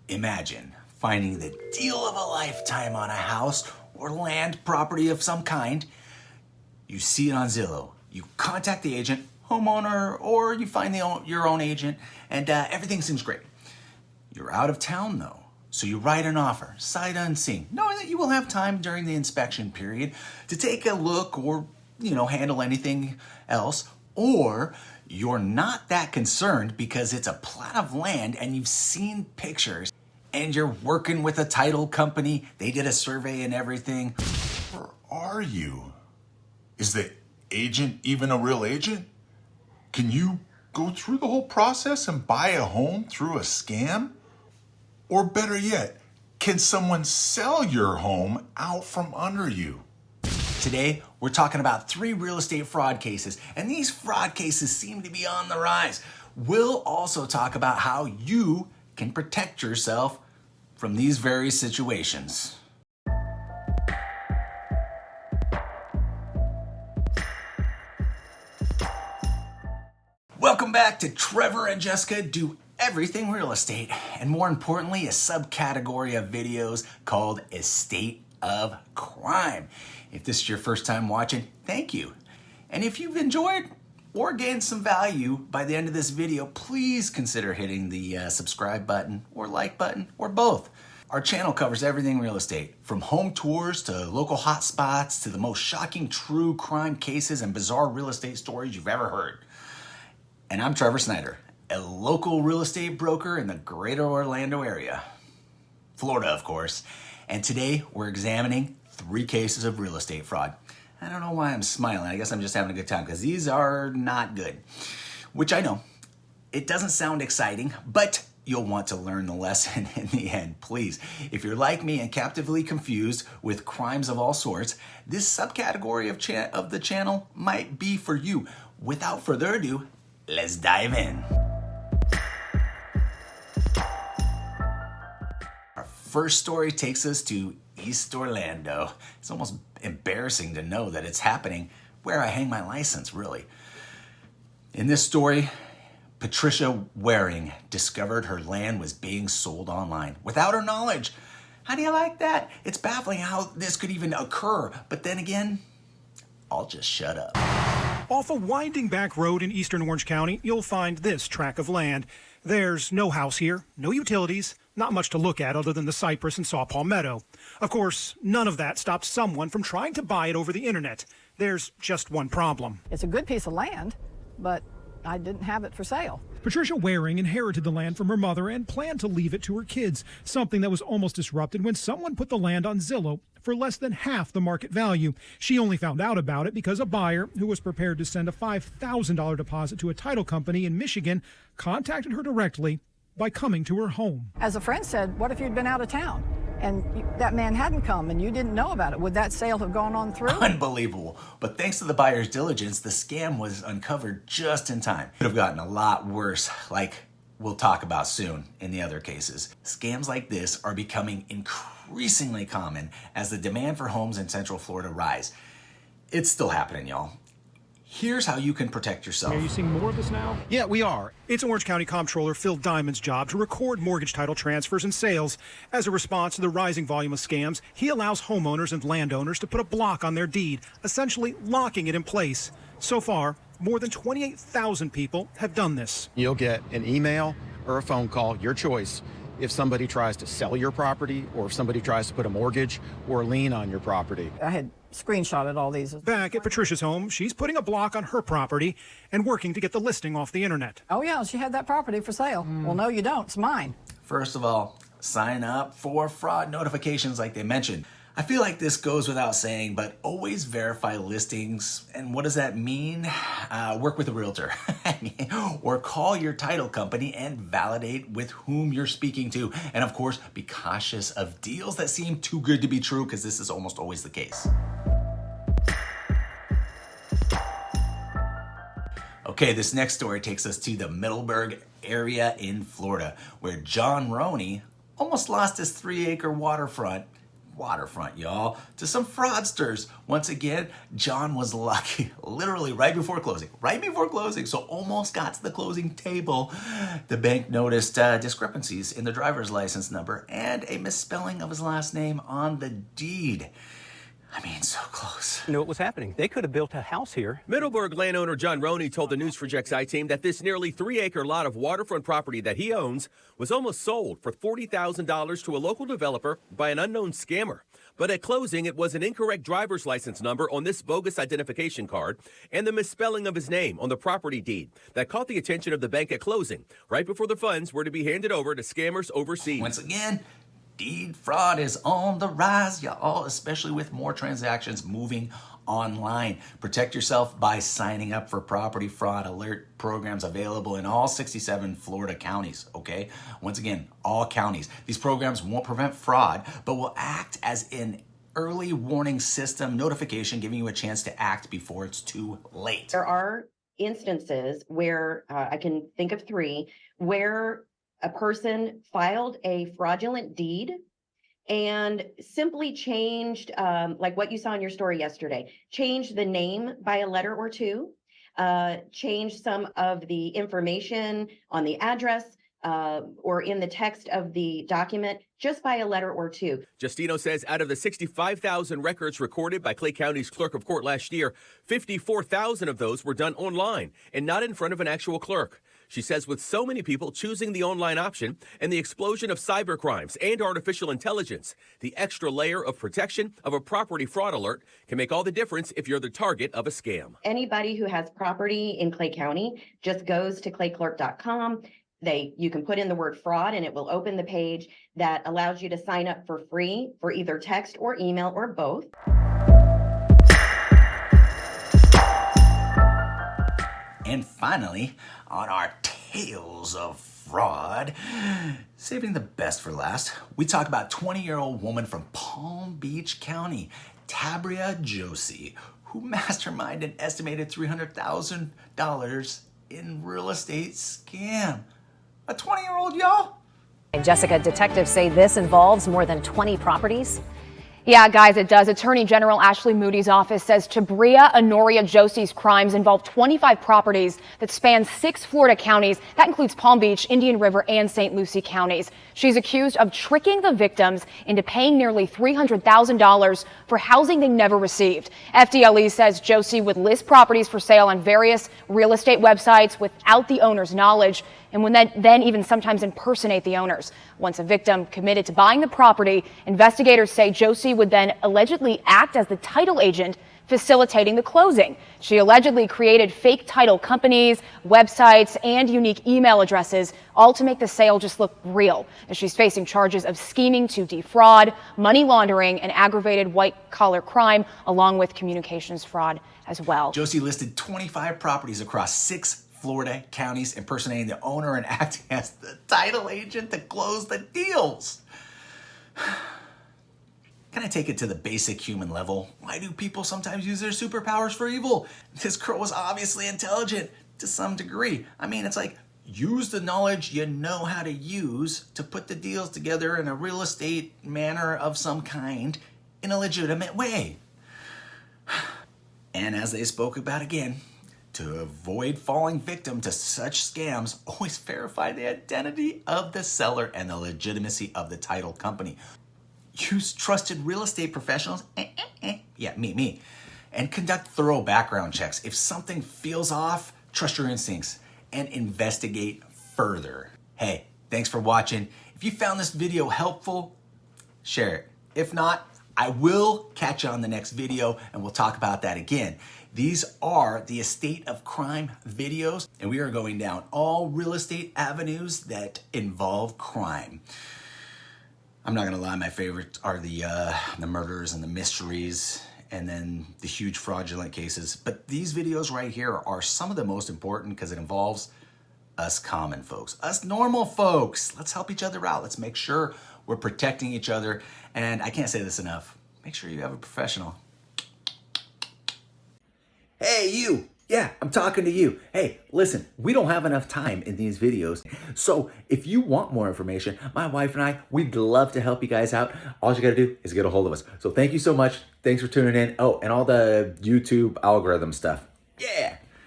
Imagine finding the deal of a lifetime on a house or land property of some kind. You see it on Zillow. You contact the agent, homeowner, or you find your own agent, and everything seems great. You're out of town though, so you write an offer, sight unseen, knowing that you will have time during the inspection period to take a look or, handle anything else, or you're not that concerned because it's a plot of land and you've seen pictures and you're working with a title company. They did a survey and everything. Where are you? Is the agent even a real agent? Can you go through the whole process and buy a home through a scam? Or better yet, can someone sell your home out from under you? Today, we're talking about 3 real estate fraud cases, and these fraud cases seem to be on the rise. We'll also talk about how you can protect yourself from these very situations. Welcome back to Trevor and Jessica Do Everything Real Estate, and more importantly, a subcategory of videos called Estate of Crime. If this is your first time watching, thank you. And if you've enjoyed or gained some value by the end of this video, please consider hitting the subscribe button or like button or both. Our channel covers everything real estate, from home tours to local hotspots to the most shocking true crime cases and bizarre real estate stories you've ever heard. And I'm Trevor Snyder, a local real estate broker in the greater Orlando area. Florida, of course. And today we're examining 3 cases of real estate fraud. I don't know why I'm smiling. I guess I'm just having a good time because these are not good. Which I know. It doesn't sound exciting, but you'll want to learn the lesson in the end. Please, if you're like me and captively confused with crimes of all sorts, this subcategory of the channel might be for you. Without further ado, let's dive in. Our first story takes us to East Orlando. It's almost embarrassing to know that it's happening where I hang my license, really. In this story, Patricia Waring discovered her land was being sold online without her knowledge. How do you like that? It's baffling how this could even occur. But then again, I'll just shut up. Off a winding back road in eastern Orange County, you'll find this tract of land. There's no house here, no utilities, not much to look at other than the cypress and sawpaw meadow. Of course, none of that stopped someone from trying to buy it over the internet. There's just one problem. It's a good piece of land, but I didn't have it for sale. Patricia Waring inherited the land from her mother and planned to leave it to her kids, something that was almost disrupted when someone put the land on Zillow for less than half the market value. She only found out about it because a buyer who was prepared to send a $5,000 deposit to a title company in Michigan contacted her directly by coming to her home. As a friend said, what if you'd been out of town and that man hadn't come and you didn't know about it? Would that sale have gone on through? Unbelievable. But thanks to the buyer's diligence, the scam was uncovered just in time. It could have gotten a lot worse, like we'll talk about soon in the other cases. Scams like this are becoming increasingly common as the demand for homes in Central Florida rise. It's still happening, y'all. Here's how you can protect yourself. Are you seeing more of this now? Yeah, we are. It's Orange County Comptroller Phil Diamond's job to record mortgage title transfers and sales. As a response to the rising volume of scams, he allows homeowners and landowners to put a block on their deed, essentially locking it in place. So far, more than 28,000 people have done this. You'll get an email or a phone call, your choice, if somebody tries to sell your property or if somebody tries to put a mortgage or a lien on your property. I had screenshotted all these. Back at Patricia's home, she's putting a block on her property and working to get the listing off the internet. Oh yeah, she had that property for sale. Well, no, you don't. It's mine. First of all, sign up for fraud notifications like they mentioned. I feel like this goes without saying, but always verify listings. And what does that mean? Work with a realtor or call your title company and validate with whom you're speaking to. And of course, be cautious of deals that seem too good to be true, because this is almost always the case. Okay, this next story takes us to the Middleburg area in Florida, where John Roney almost lost his 3-acre waterfront waterfront, y'all, to some fraudsters. Once again, John was lucky, literally right before closing, so almost got to the closing table. The bank noticed discrepancies in the driver's license number and a misspelling of his last name on the deed. I mean, so close. Knew what was happening. They could have built a house here. Middleburg landowner John Roney told the News4JAX I-Team that this nearly 3-acre lot of waterfront property that he owns was almost sold for $40,000 to a local developer by an unknown scammer. But at closing, it was an incorrect driver's license number on this bogus identification card and the misspelling of his name on the property deed that caught the attention of the bank at closing, right before the funds were to be handed over to scammers overseas. Once again, deed fraud is on the rise, y'all, especially with more transactions moving online. Protect yourself by signing up for property fraud alert programs available in all 67 Florida counties, okay? Once again, all counties. These programs won't prevent fraud, but will act as an early warning system notification, giving you a chance to act before it's too late. There are instances where, I can think of 3, where a person filed a fraudulent deed and simply changed, like what you saw in your story yesterday, changed the name by a letter or 2, changed some of the information on the address or in the text of the document just by a letter or 2. Justino says out of the 65,000 records recorded by Clay County's clerk of court last year, 54,000 of those were done online and not in front of an actual clerk. She says with so many people choosing the online option and the explosion of cyber crimes and artificial intelligence, the extra layer of protection of a property fraud alert can make all the difference if you're the target of a scam. Anybody who has property in Clay County just goes to clayclerk.com. You can put in the word fraud and it will open the page that allows you to sign up for free for either text or email or both. And finally, on our Tales of Fraud, saving the best for last, we talk about 20-year-old woman from Palm Beach County, Tabria Josie, who masterminded an estimated $300,000 in real estate scam. A 20-year-old, y'all? Jessica, detectives say this involves more than 20 properties. Yeah, guys, it does. Attorney General Ashley Moody's office says Tabria Honoria Josie's crimes involve 25 properties that span 6 Florida counties. That includes Palm Beach, Indian River, and St. Lucie counties. She's accused of tricking the victims into paying nearly $300,000 for housing they never received. FDLE says Josie would list properties for sale on various real estate websites without the owner's knowledge, and would then even sometimes impersonate the owners. Once a victim committed to buying the property, investigators say Josie would then allegedly act as the title agent facilitating the closing. She allegedly created fake title companies, websites, and unique email addresses, all to make the sale just look real. And she's facing charges of scheming to defraud, money laundering, and aggravated white-collar crime, along with communications fraud as well. Josie listed 25 properties across 6 Florida counties, impersonating the owner and acting as the title agent to close the deals. Can I take it to the basic human level? Why do people sometimes use their superpowers for evil? This girl was obviously intelligent to some degree. I mean, it's like, use the knowledge you know how to use to put the deals together in a real estate manner of some kind in a legitimate way. And as they spoke about again, to avoid falling victim to such scams, always verify the identity of the seller and the legitimacy of the title company. Use trusted real estate professionals, yeah, me, and conduct thorough background checks. If something feels off, trust your instincts and investigate further. Hey, thanks for watching. If you found this video helpful, share it. If not, I will catch you on the next video and we'll talk about that again. These are the estate of crime videos, and we are going down all real estate avenues that involve crime. I'm not gonna lie, my favorites are the murders and the mysteries, and then the huge fraudulent cases. But these videos right here are some of the most important because it involves us common folks, us normal folks. Let's help each other out. Let's make sure we're protecting each other. And I can't say this enough. Make sure you have a professional. Hey, you. Yeah, I'm talking to you. Hey, listen, we don't have enough time in these videos. So if you want more information, my wife and I, we'd love to help you guys out. All you got to do is get a hold of us. So thank you so much. Thanks for tuning in. Oh, and all the YouTube algorithm stuff. Yeah.